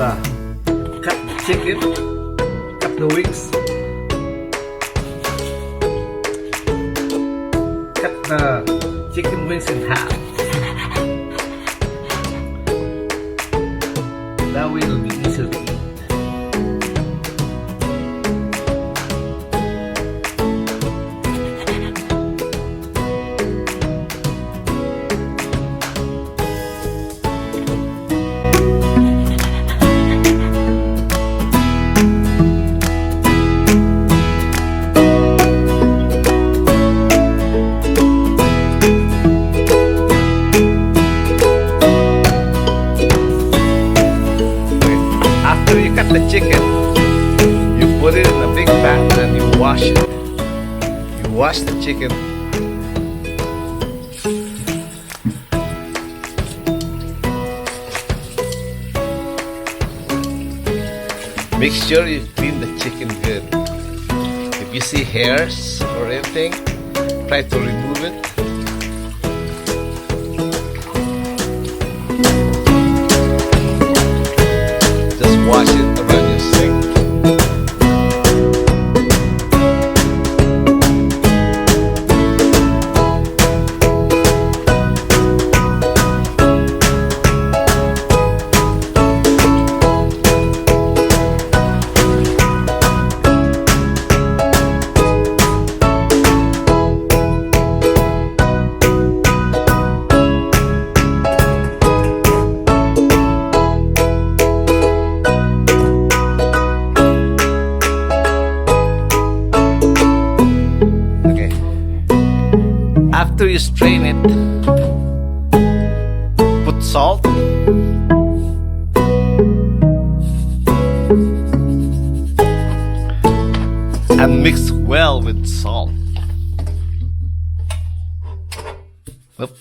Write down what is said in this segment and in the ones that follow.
cut the chicken, cut the wings, cut the chicken wings in half. That way it'll be easier to eat. The chicken, you put it in a big pan and you wash it. You wash the chicken. Make sure you clean the chicken good. If you see hairs or anything, try to remove it. Wash it around your sink. After you strain it, put salt, and mix well with salt. Oop.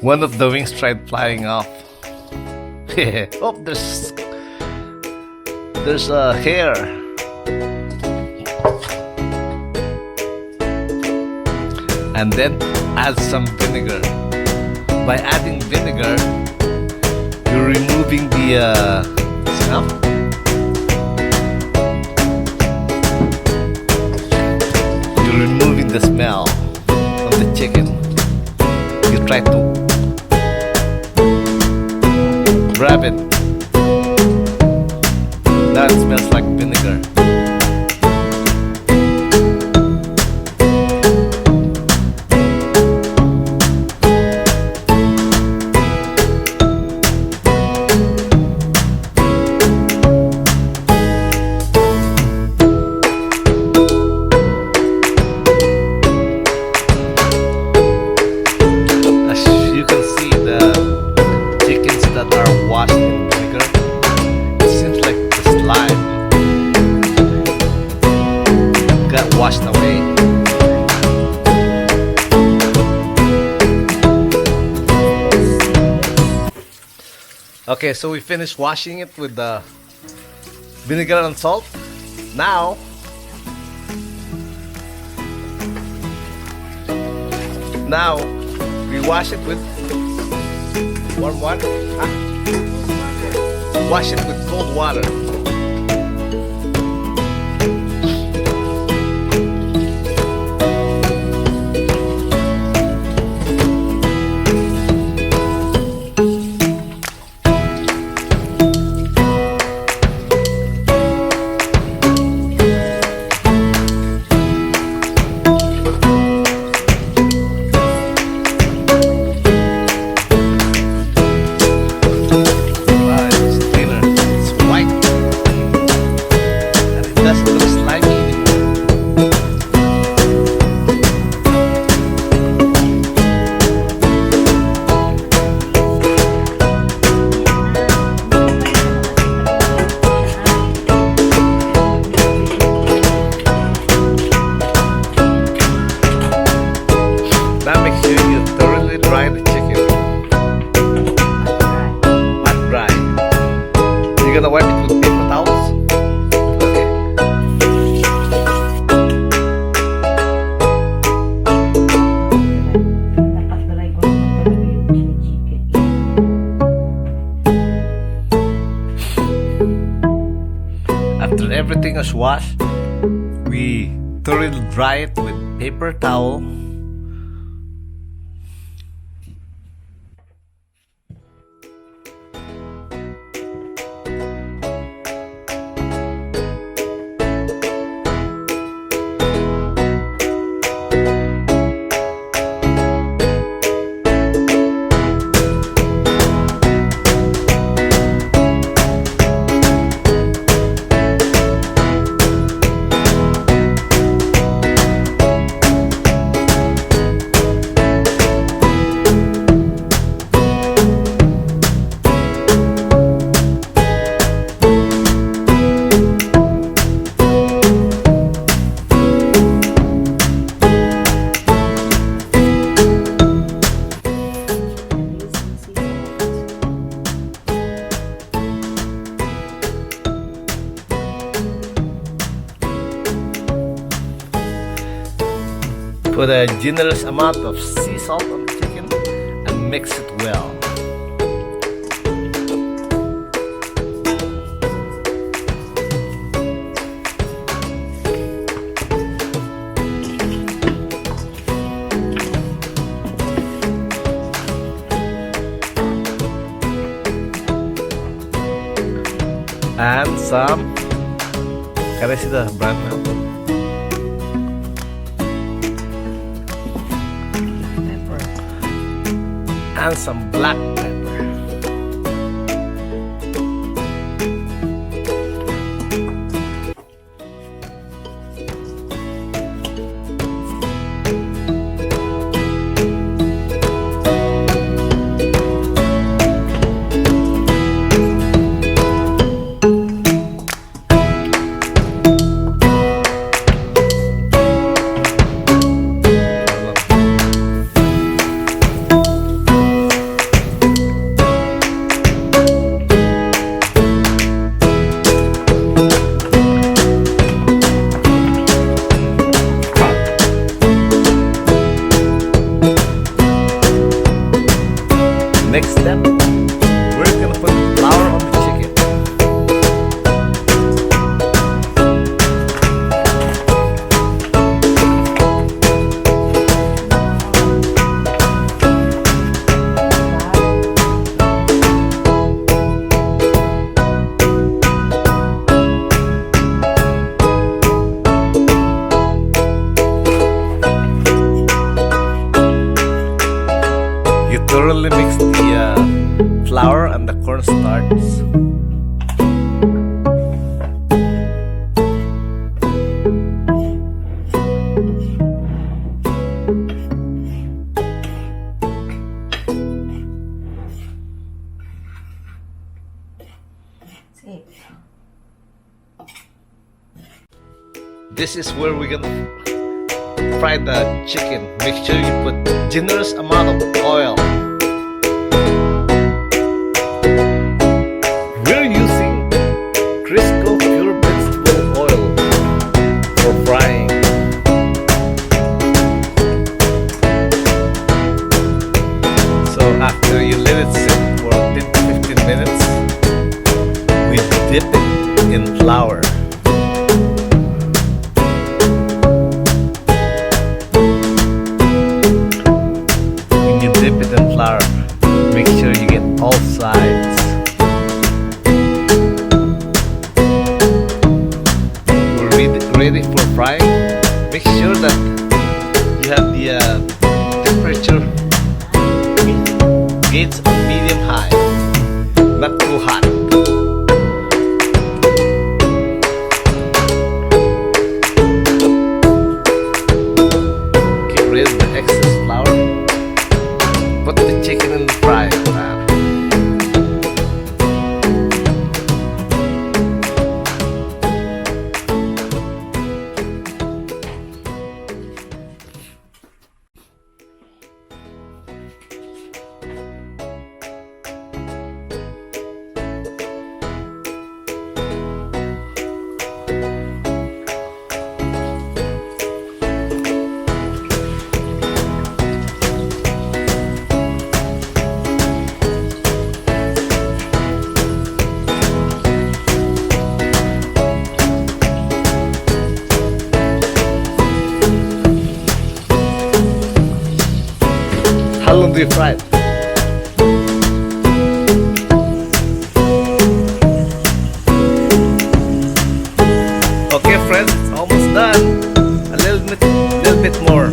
One of the wings tried flying off. Oh, there's a hair. And then add some vinegar. By adding vinegar, you're removing the smell. You're removing the smell of the chicken. You try to grab it. Now it smells like vinegar. Washed in vinegar. It seems like the slime got washed away. Okay, so we finished washing it with the vinegar and salt. Now we wash it with warm water. Wash it with cold water. It's white. is washed, we thoroughly dry it with paper towel. Put a generous amount of sea salt on the chicken and mix it well. And some, can I see the brand now? And some black pepper. Next step, we're gonna put flour on the chicken. You thoroughly mix the flour and the cornstarch. This is where we're gonna fry the chicken. Make sure you put generous amount of oil. We're using Crisco pure vegetable oil for frying. So after you let it sit for 10 to 15 minutes, we dip it in flour. Dip it in flour. Make sure you get all sides. We're ready for frying. Make sure that you have the temperature gauge medium high, not too hot. Get rid of the excess flour. Put the chicken in the frying pan. long do you fry it? Okay, friends, it's almost done. A little bit more.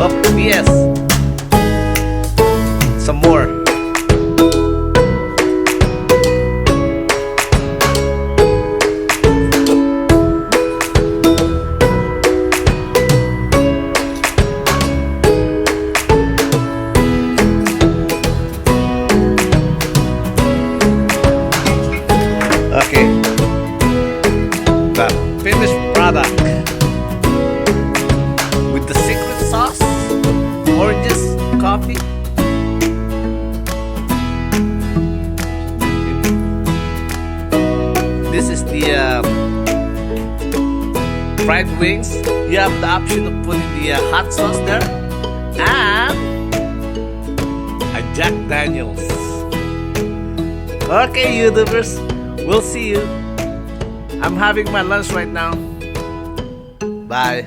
Oh, yes. Some more. Okay, the finished product with the secret sauce, oranges, coffee. This is the fried wings. You have the option of putting the hot sauce there and a Jack Daniels. Okay, YouTubers. We'll see you. I'm having my lunch right now. Bye.